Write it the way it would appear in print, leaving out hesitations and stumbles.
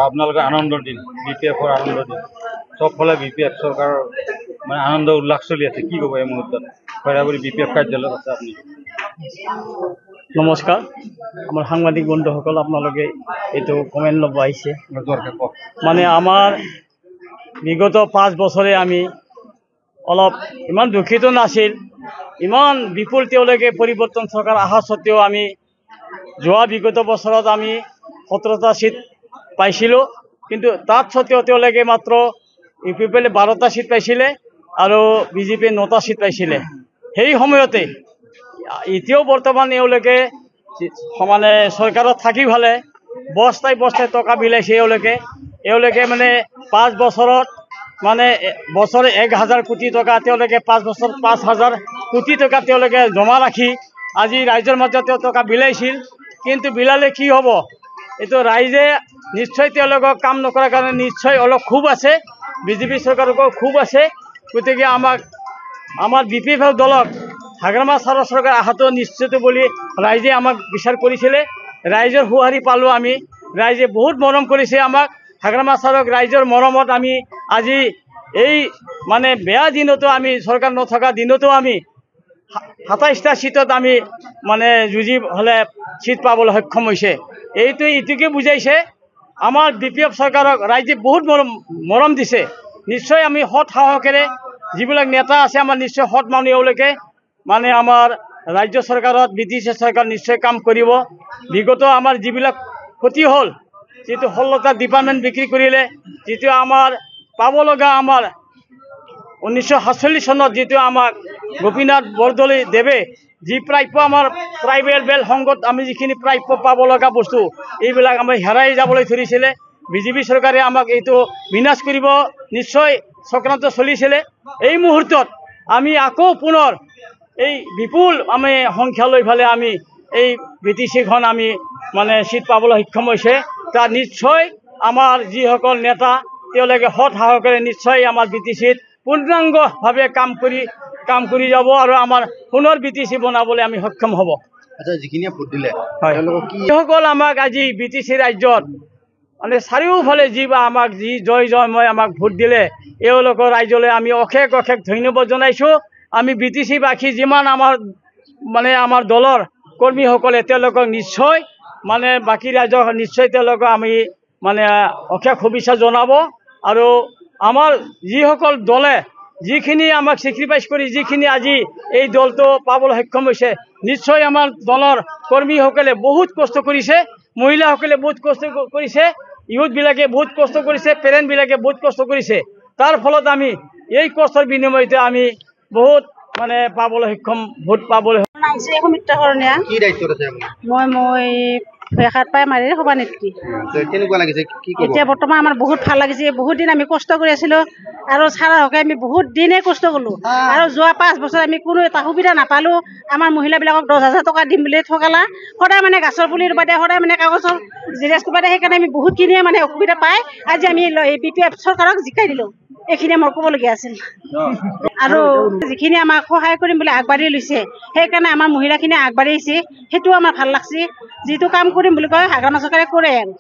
আপোনালোকে আনন্দৰ দিন, BPF-ৰ আনন্দৰ দিন, চবফালে BPF চৰকাৰৰ মানে আনন্দ উল্লাস চলি আছে। কি ক'ব এই মুহূৰ্তত? খৈৰাবাৰী BPF কাৰ্যালয়ত আছে আপুনি। নমস্কাৰ, আমাৰ সাংবাদিক বন্ধুসকল, আপোনালোকে এইটো কমেণ্ট ল'ব আহিছে। মানে আমাৰ বিগত 5 বছৰে আমি অলপ ইমান দুখিত নাছিল, ইমান বিপুল তেওঁলোকে পৰিৱৰ্তন চৰকাৰ অহা স্বত্তেও আমি যোৱা বিগত বছৰত আমি 17টা সিট পাইছিলোঁ, কিন্তু তাত স্বত্তেও তেওঁলোকে মাত্ৰ UPPL 12টা সিট পাইছিলে আৰু BJP 9টা সিট পাইছিলে। সেই সময়তে এতিয়াও বৰ্তমান এওঁলোকে মানে চৰকাৰত থাকি ভালে বস্তাই বস্তাই টকা বিলাইছে। এওঁলোকে মানে 5 বছৰত মানে বছৰে 1000 কোটি টকা তেওঁলোকে 5 বছৰত 5000 কোটি টকা তেওঁলোকে জমা ৰাখি আজি ৰাইজৰ মাজত টকা বিলাইছিল। কিন্তু বিলালে কি হ'ব? এইটো ৰাইজে নিশ্চয় তেওঁলোকক কাম নকৰাৰ কাৰণে নিশ্চয় অলপ ক্ষোভ আছে, BJP চৰকাৰকো ক্ষোভ আছে। গতিকে আমাৰ BPF দলক হাগ্ৰামা ছাৰৰ চৰকাৰ অহাটো নিশ্চিত বুলি ৰাইজে আমাক বিচাৰ কৰিছিলে। ৰাইজৰ সুহাৰি পালোঁ আমি, ৰাইজে বহুত মৰম কৰিছে আমাক। হাগ্ৰামা ছাৰক ৰাইজৰ মৰমত আমি আজি এই মানে বেয়া দিনতো আমি চৰকাৰ নথকা দিনতো আমি 27টা সিটত আমি মানে যুঁজি হ'লে সিট পাবলৈ সক্ষম হৈছে। এইটোকে বুজাইছে আমাৰ BPF চৰকাৰক ৰাইজে বহুত মৰম দিছে। নিশ্চয় আমি সৎ সাহসেৰে যিবিলাক নেতা আছে আমাৰ নিশ্চয় সৎ মানুহ, এওঁলোকে মানে আমাৰ ৰাজ্য চৰকাৰত BTC চৰকাৰ নিশ্চয় কাম কৰিব। বিগত আমাৰ যিবিলাক ক্ষতি হ'ল, যিটো 16টা ডিপাৰ্টমেণ্ট বিক্ৰী কৰিলে, যিটো আমাৰ পাব লগা আমাৰ 1947 চনত যিটো আমাক গোপীনাথ বৰদলৈ দেৱে যি প্ৰাপ্য আমাৰ ট্ৰাইবেল বেল সংঘত আমি যিখিনি প্ৰাপ্য পাব লগা বস্তু এইবিলাক আমাৰ হেৰাই যাবলৈ ধৰিছিলে। BJP চৰকাৰে আমাক এইটো বিনাশ কৰিব নিশ্চয় চক্ৰান্ত চলিছিলে। এই মুহূৰ্তত আমি আকৌ পুনৰ এই বিপুল আমি সংখ্যা লৈ ফালে আমি এই BTCখন আমি মানে সিট পাবলৈ সক্ষম হৈছে। তাত নিশ্চয় আমাৰ যিসকল নেতা তেওঁলোকে সৎ সাহসেৰে নিশ্চয় আমাৰ BTCত পূৰ্ণাংগভাৱে কাম কৰি যাব আৰু আমাৰ পুনৰ BTC বনাবলৈ আমি সক্ষম হ'ব। আচ্ছা, যিখিনিয়ে ভোট দিলে যিসকল আমাক আজি BTC ৰাজ্যত মানে চাৰিওফালে আমাক জয়ময় আমাক ভোট দিলে, এওঁলোকৰ ৰাইজলৈ আমি অশেষ ধন্যবাদ জনাইছোঁ। আমি BTC-বাসী যিমান আমাৰ দলৰ কৰ্মীসকলে তেওঁলোকক নিশ্চয় মানে বাকী ৰাইজক নিশ্চয় তেওঁলোকক আমি মানে অশেষ শুভেচ্ছা জনাব। আৰু আমাৰ যিসকল দলে যিখিনি আমাক চেক্ৰিফাইচ কৰি যিখিনি আজি এই দলটো পাবলৈ সক্ষম হৈছে, নিশ্চয় আমাৰ দলৰ কৰ্মীসকলে বহুত কষ্ট কৰিছে, মহিলাসকলে বহুত কষ্ট কৰিছে, ইউথবিলাকে বহুত কষ্ট কৰিছে, পেৰেণ্টবিলাকে বহুত কষ্ট কৰিছে। তাৰ ফলত আমি এই কষ্টৰ বিনিময়তে আমি বহুত মানে পাবলৈ সক্ষম, ভোট পাবলৈ কি দায়িত্বত আছে আপুনি? মই ভৈয়াখাত পাই মাৰি সভানেত্ৰী। কেনেকুৱা লাগিছে? এতিয়া বৰ্তমান আমাৰ বহুত ভাল লাগিছে। বহুত দিন আমি কষ্ট কৰি আছিলোঁ আৰু ছাৰহঁতে আমি বহুত দিনে কষ্ট কৰিলোঁ আৰু যোৱা 5 বছৰ আমি কোনো এটা সুবিধা নাপালোঁ। আমাৰ মহিলাবিলাকক 10,000 টকা দিম বুলি ঠগালা, সদায় মানে গাছৰ পুলি ৰুবা দিয়ে, সদায় মানে কাগজৰ জিৰেক্স কৰিব দিয়ে। সেইকাৰণে আমি বহুতখিনিয়ে মানে অসুবিধা পাই আজি আমি BPF চৰকাৰক জিকাই দিলোঁ। এইখিনিয়ে মোৰ ক'বলগীয়া আছিল। আৰু যিখিনি আমাক সহায় কৰিম বুলি আগবাঢ়ি লৈছে, সেইকাৰণে আমাৰ মহিলাখিনি আগবাঢ়ি আহিছে, সেইটো আমাৰ ভাল লাগছে। যিটো কাম কৰিম বুলি কয় হাগ্ৰামা চৰকাৰে কৰে আৰু।